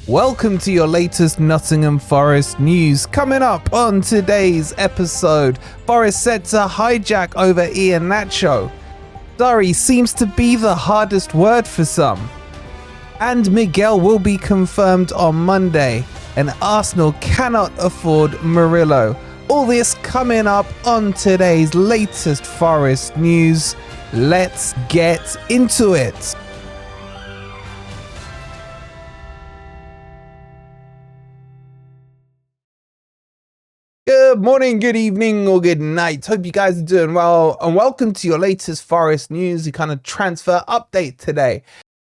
Welcome to your latest Nottingham Forest news. Coming up on today's episode, Forest set to hijack over Iheanacho. Sorry seems to be the hardest word for some. And Miguel will be confirmed on Monday, and Arsenal cannot afford Millo. All this coming up on today's latest Forest news. Let's get into it. Good morning, good evening, or good night. Hope you guys are doing well, and welcome to your latest Forest news, the kind of transfer update today.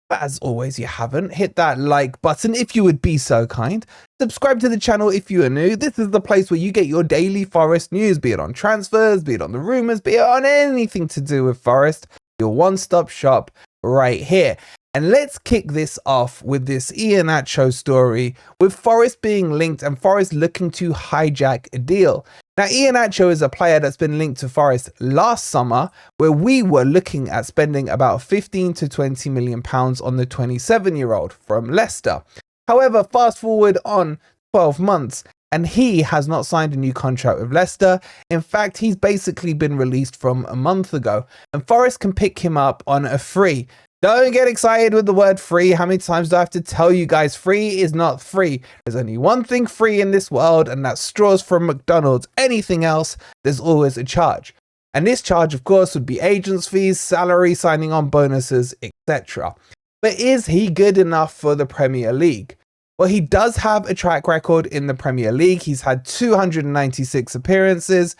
But as always, you haven't, hit that like button if you would be so kind. Subscribe to the channel if you are new. This is the place where you get your daily Forest news, be it on transfers, be it on the rumours, be it on anything to do with Forest. Your one-stop shop right here. And let's kick this off with this Iheanacho story, with Forest being linked and Forest looking to hijack a deal. Now, Iheanacho is a player that's been linked to Forest last summer, where we were looking at spending about 15 to 20 million pounds on the 27-year-old from Leicester. However, fast forward on 12 months, and he has not signed a new contract with Leicester. In fact, he's basically been released from a month ago, and Forest can pick him up on a free. Don't get excited with the word free. How many times do I have to tell you guys free is not free? There's only one thing free in this world, and that's straws from McDonald's. Anything else, there's always a charge. And this charge, of course, would be agents' fees, salary, signing on bonuses, etc. But is he good enough for the Premier League? Well, he does have a track record in the Premier League. He's had 296 appearances.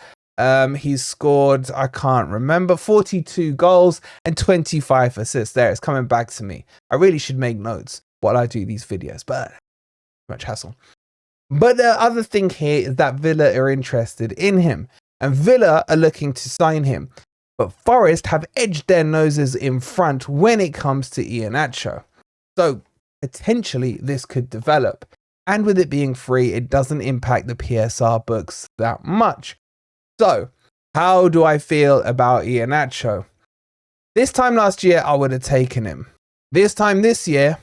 He's scored, I can't remember, 42 goals and 25 assists. There, it's coming back to me. I really should make notes while I do these videos, but much hassle. But the other thing here is that Villa are interested in him, and Villa are looking to sign him. But Forest have edged their noses in front when it comes to Iheanacho. So potentially this could develop. And with it being free, it doesn't impact the PSR books that much. So, how do I feel about Iheanacho? This time last year, I would have taken him. This time this year,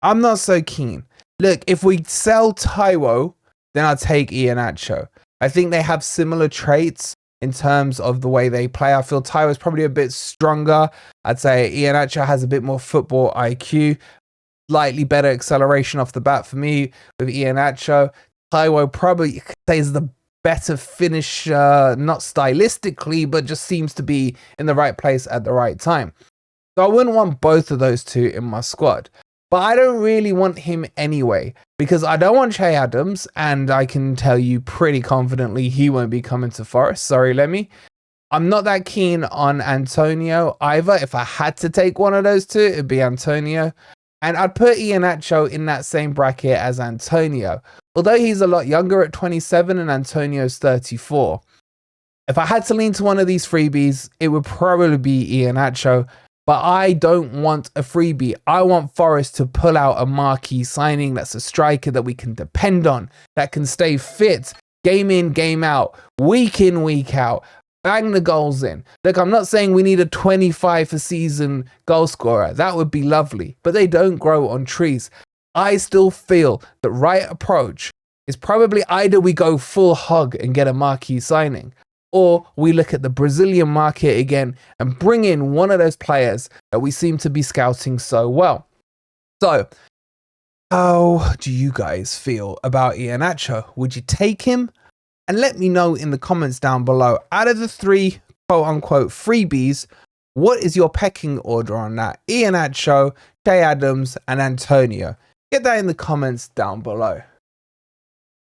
I'm not so keen. Look, if we sell Taiwo, then I'll take Iheanacho. I think they have similar traits in terms of the way they play. I feel Taiwo is probably a bit stronger. I'd say Iheanacho has a bit more football IQ. Slightly better acceleration off the bat for me with Iheanacho. Taiwo probably is the better finish, not stylistically, but just seems to be in the right place at the right time. So I wouldn't want both of those two in my squad. But I don't really want him anyway, because I don't want Che Adams, and I can tell you pretty confidently he won't be coming to Forest. Sorry, Lemmy. I'm not that keen on Antonio either. If I had to take one of those two, it'd be Antonio. And I'd put Iheanacho in that same bracket as Antonio. Although he's a lot younger at 27 and Antonio's 34. If I had to lean to one of these freebies, it would probably be Iheanacho. But I don't want a freebie. I want Forest to pull out a marquee signing that's a striker that we can depend on, that can stay fit, game in, game out, week in, week out, bang the goals in. Look, I'm not saying we need a 25 a season goal scorer. That would be lovely. But they don't grow on trees. I still feel the right approach is probably either we go full hog and get a marquee signing, or we look at the Brazilian market again and bring in one of those players that we seem to be scouting so well. So, how do you guys feel about Iheanacho? Would you take him? And let me know in the comments down below. Out of the three quote-unquote freebies, what is your pecking order on that? Iheanacho, Che Adams, and Antonio. Get that in the comments down below.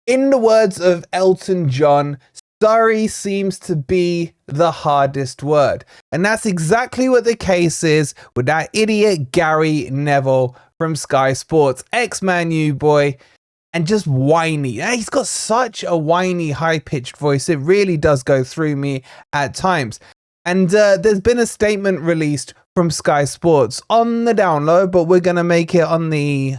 In the words of Elton John, sorry seems to be the hardest word. And that's exactly what the case is with that idiot Gary Neville from Sky Sports, ex-Man U boy, and just whiny. He's got such a whiny, high-pitched voice. It really does go through me at times. And there's been a statement released from Sky Sports on the download, but we're going to make it on the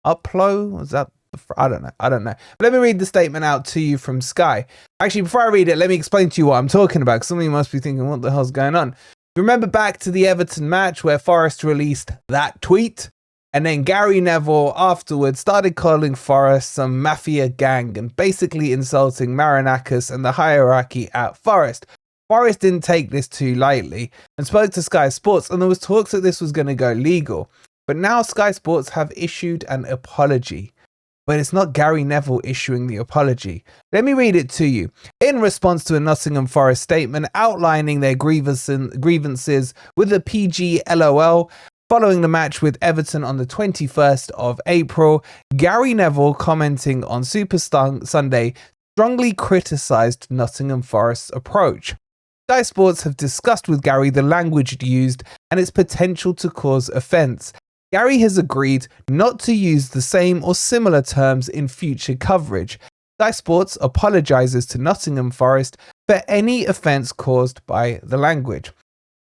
upload. Was that? I don't know. But let me read the statement out to you from Sky. Actually, before I read it, let me explain to you what I'm talking about, because some of you must be thinking, what the hell's going on? Remember back to the Everton match where Forest released that tweet? And then Gary Neville afterwards started calling Forest some mafia gang and basically insulting Marinakis and the hierarchy at Forest. Forest didn't take this too lightly and spoke to Sky Sports, and there was talks that this was going to go legal. But now Sky Sports have issued an apology. But it's not Gary Neville issuing the apology. Let me read it to you. In response to a Nottingham Forest statement outlining their grievances with the PGLOL following the match with Everton on the 21st of April, Gary Neville, commenting on Super Sunday, strongly criticised Nottingham Forest's approach. Sky Sports have discussed with Gary the language used and its potential to cause offence. Gary has agreed not to use the same or similar terms in future coverage. Sky Sports apologises to Nottingham Forest for any offence caused by the language.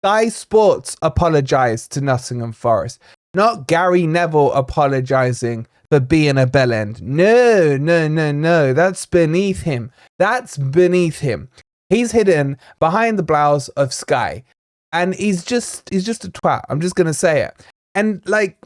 Sky Sports apologised to Nottingham Forest, not Gary Neville apologising for being a bellend. No. That's beneath him. That's beneath him. He's hidden behind the blouse of Sky, and he's just a twat. I'm just gonna say it. And like,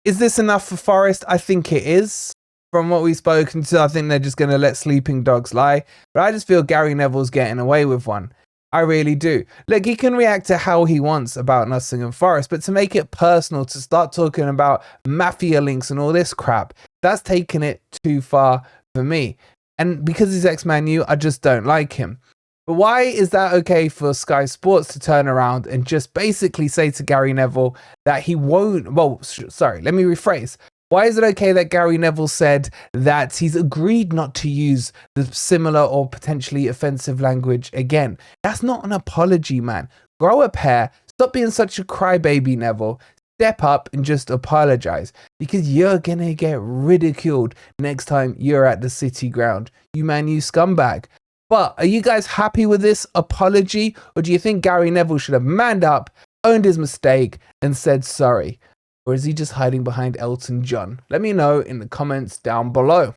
is this enough for Forest? I think it is. From what we've spoken to, I think they're just going to let sleeping dogs lie. But I just feel Gary Neville's getting away with one. I really do. Look, he can react to how he wants about Nottingham Forest, but to make it personal, to start talking about mafia links and all this crap, that's taking it too far for me. And because he's ex-Man U, I just don't like him. But why is that okay for Sky Sports to turn around and just basically say to Gary Neville that he won't... Well, sorry, let me rephrase. Why is it okay that Gary Neville said that he's agreed not to use the similar or potentially offensive language again? That's not an apology, man. Grow a pair. Stop being such a crybaby, Neville. Step up and just apologise, because you're going to get ridiculed next time you're at the City ground. You Man U scumbag. But are you guys happy with this apology, or do you think Gary Neville should have manned up, owned his mistake, and said sorry? Or is he just hiding behind Elton John? Let me know in the comments down below.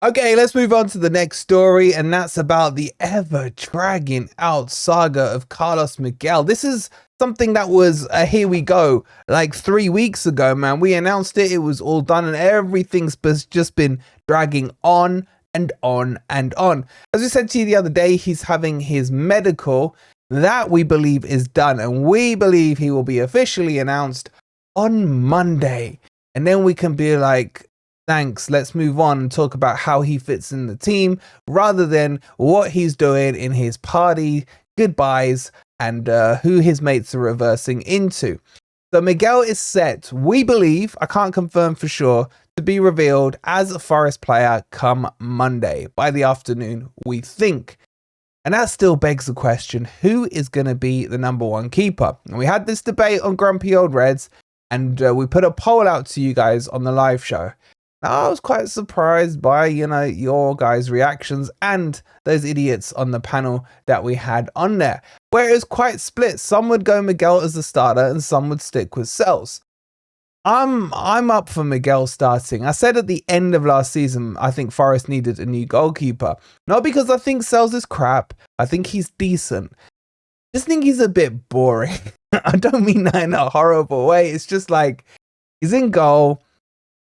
Okay, let's move on to the next story, and that's about the ever-dragging out saga of Carlos Miguel. This is something that was here we go, like 3 weeks ago, man. We announced it, it was all done, and everything's just been dragging on and on and on. As we said to you the other day, he's having his medical. That we believe is done, and we believe he will be officially announced on Monday. And then we can be like, thanks, let's move on and talk about how he fits in the team, rather than what he's doing in his party goodbyes and who his mates are reversing into. So Miguel is set, we believe, I can't confirm for sure, to be revealed as a Forest player come Monday by the afternoon, we think. And that still begs the question, who is going to be the #1 keeper? And we had this debate on Grumpy Old Reds, and we put a poll out to you guys on the live show. Now, I was quite surprised by, your guys' reactions and those idiots on the panel that we had on there, where it was quite split. Some would go Miguel as the starter and some would stick with Sells. I'm up for Miguel starting. I said at the end of last season, I think Forest needed a new goalkeeper. Not because I think Sells is crap. I think he's decent. Just think he's a bit boring. I don't mean that in a horrible way. It's just like, he's in goal.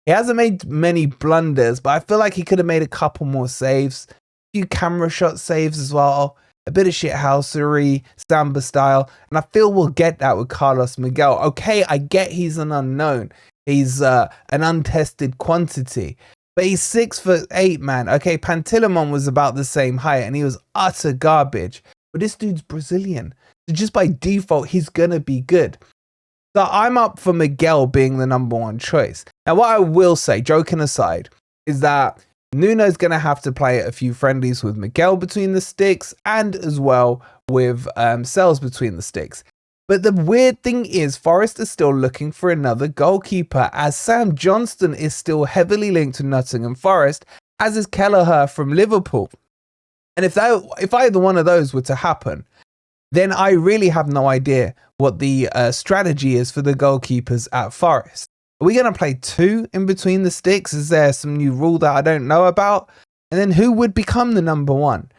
He hasn't made many blunders, but I feel like he could have made a couple more saves. A few camera shot saves as well. A bit of shithousery, Samba style. And I feel we'll get that with Carlos Miguel. Okay, I get he's an unknown. He's an untested quantity. But he's 6'8", man. Okay, Pantilimon was about the same height and he was utter garbage. But this dude's Brazilian. So just by default, he's going to be good. So I'm up for Miguel being the #1 choice. Now, what I will say, joking aside, is that Nuno's going to have to play a few friendlies with Miguel between the sticks and as well with Sells between the sticks. But the weird thing is Forest is still looking for another goalkeeper, as Sam Johnston is still heavily linked to Nottingham Forest, as is Kelleher from Liverpool. And if either one of those were to happen, then I really have no idea what the strategy is for the goalkeepers at Forest. Are we going to play 2 in between the sticks? Is there some new rule that I don't know about? And then who would become the #1?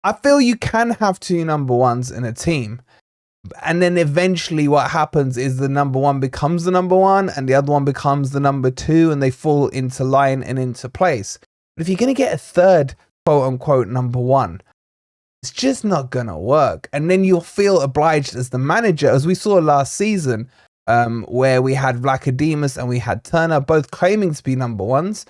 I feel you can have 2 #1s in a team, And then eventually what happens is the number one becomes the number one and the other one becomes the number two, and they fall into line and into place. But if you're going to get a third quote unquote number one, it's just not going to work. And then you'll feel obliged as the manager, as we saw last season, where we had Vlachodimos and we had Turner, both claiming to be number ones.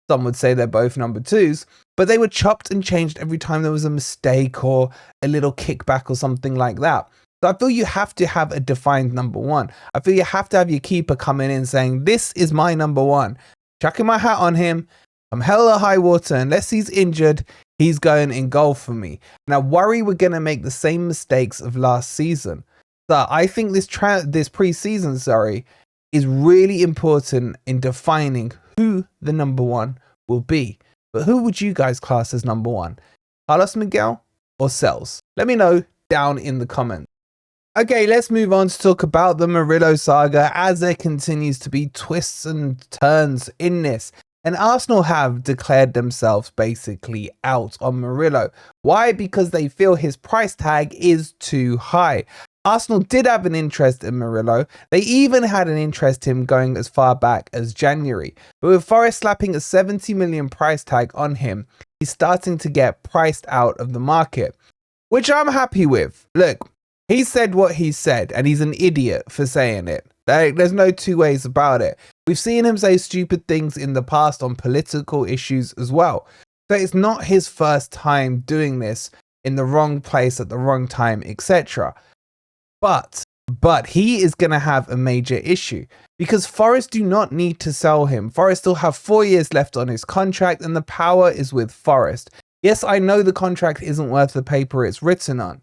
Some would say they're both number twos, but they were chopped and changed every time there was a mistake or a little kickback or something like that. So I feel you have to have a defined number one. I feel you have to have your keeper coming in saying, this is my number one. Chucking my hat on him. I'm hell or high water. Unless he's injured, he's going in goal for me. And I worry we're going to make the same mistakes of last season. So I think this pre-season, is really important in defining who the number one will be. But who would you guys class as number one? Carlos Miguel or Sells? Let me know down in the comments. Okay, let's move on to talk about the Millo saga, as there continues to be twists and turns in this. And Arsenal have declared themselves basically out on Millo. Why? Because they feel his price tag is too high. Arsenal did have an interest in Millo. They even had an interest in him going as far back as January. But with Forest slapping a 70 million price tag on him, he's starting to get priced out of the market, which I'm happy with. Look, he said what he said, and he's an idiot for saying it. There's no two ways about it. We've seen him say stupid things in the past on political issues as well. So it's not his first time doing this in the wrong place at the wrong time, etc. But he is going to have a major issue because Forest do not need to sell him. Forest still have 4 years left on his contract and the power is with Forest. Yes, I know the contract isn't worth the paper it's written on,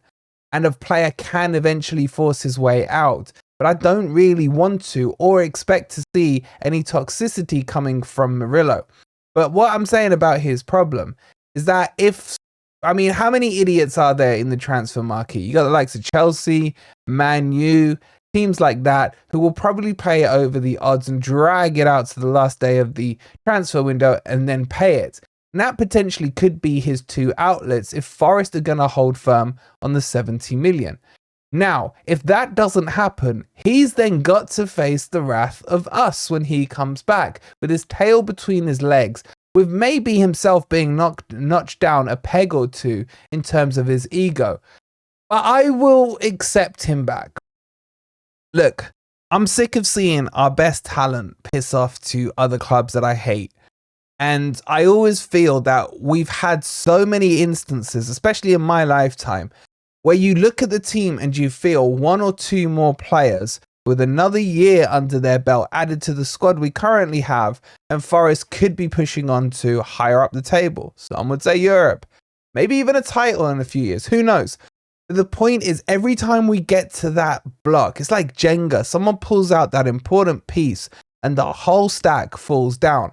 and a player can eventually force his way out. But I don't really want to or expect to see any toxicity coming from Millo. But what I'm saying about his problem is that how many idiots are there in the transfer market? You got the likes of Chelsea, Man U, teams like that who will probably pay it over the odds and drag it out to the last day of the transfer window and then pay it. And that potentially could be his two outlets if Forest are going to hold firm on the 70 million. Now, if that doesn't happen, he's then got to face the wrath of us when he comes back with his tail between his legs, with maybe himself being notched down a peg or two in terms of his ego. But I will accept him back. Look, I'm sick of seeing our best talent piss off to other clubs that I hate. And I always feel that we've had so many instances, especially in my lifetime, where you look at the team and you feel one or two more players with another year under their belt added to the squad we currently have, and Forest could be pushing on to higher up the table. Some would say Europe, maybe even a title in a few years, who knows? But the point is, every time we get to that block, it's like Jenga. Someone pulls out that important piece and the whole stack falls down.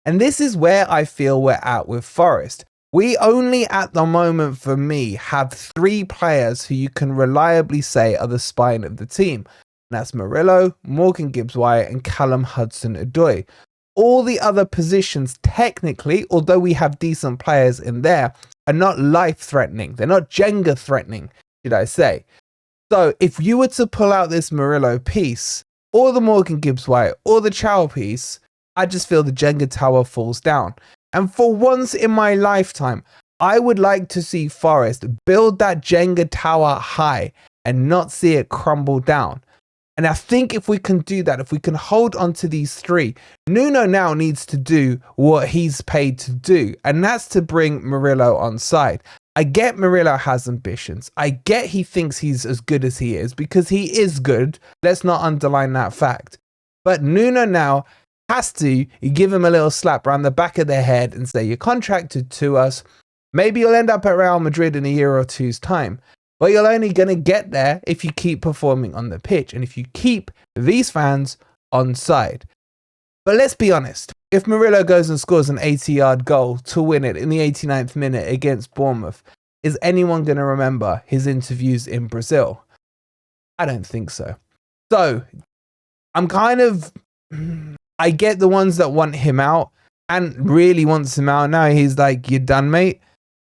And this is where I feel we're at with Forest. We only at the moment, for me, have 3 players who you can reliably say are the spine of the team. And that's Millo, Morgan Gibbs-White and Callum Hudson-Odoi. All the other positions, technically, although we have decent players in there, are not life-threatening. They're not Jenga-threatening, should I say. So if you were to pull out this Millo piece, or the Morgan Gibbs-White, or the Chow piece, I just feel the Jenga tower falls down. And for once in my lifetime, I would like to see Forest build that Jenga tower high and not see it crumble down. And I think if we can do that, if we can hold on to these 3, Nuno now needs to do what he's paid to do, and that's to bring Millo on side. I get Millo has ambitions. I get he thinks he's as good as he is, because he is good. Let's not underline that fact. But Nuno now has to give him a little slap around the back of their head and say, you're contracted to us. Maybe you'll end up at Real Madrid in a year or two's time. But you're only going to get there if you keep performing on the pitch and if you keep these fans on side. But let's be honest, if Millo goes and scores an 80-yard goal to win it in the 89th minute against Bournemouth, is anyone going to remember his interviews in Brazil? I don't think so. So I get the ones that want him out and really wants him out now. He's like, you're done, mate.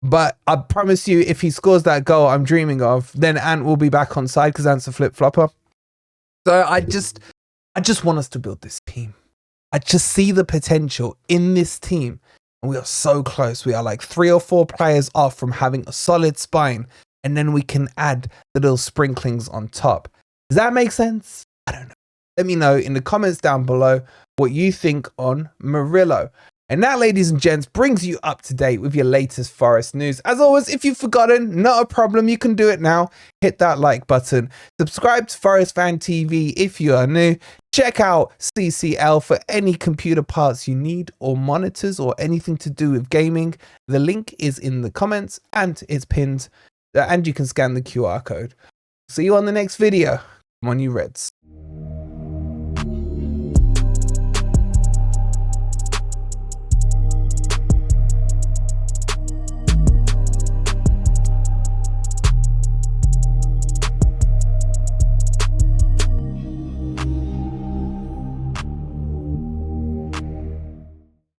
But I promise you, if he scores that goal I'm dreaming of, then Ant will be back on side because Ant's a flip-flopper. So I just want us to build this team. I just see the potential in this team. And we are so close. We are like 3 or 4 players off from having a solid spine. And then we can add the little sprinklings on top. Does that make sense? I don't know. Let me know in the comments down below what you think on Murillo. And that, ladies and gents, brings you up to date with your latest Forest news. As always, if you've forgotten, not a problem. You can do it now. Hit that like button. Subscribe to Forest Fan TV if you are new. Check out CCL for any computer parts you need or monitors or anything to do with gaming. The link is in the comments and it's pinned. And you can scan the QR code. See you on the next video. Come on, you Reds.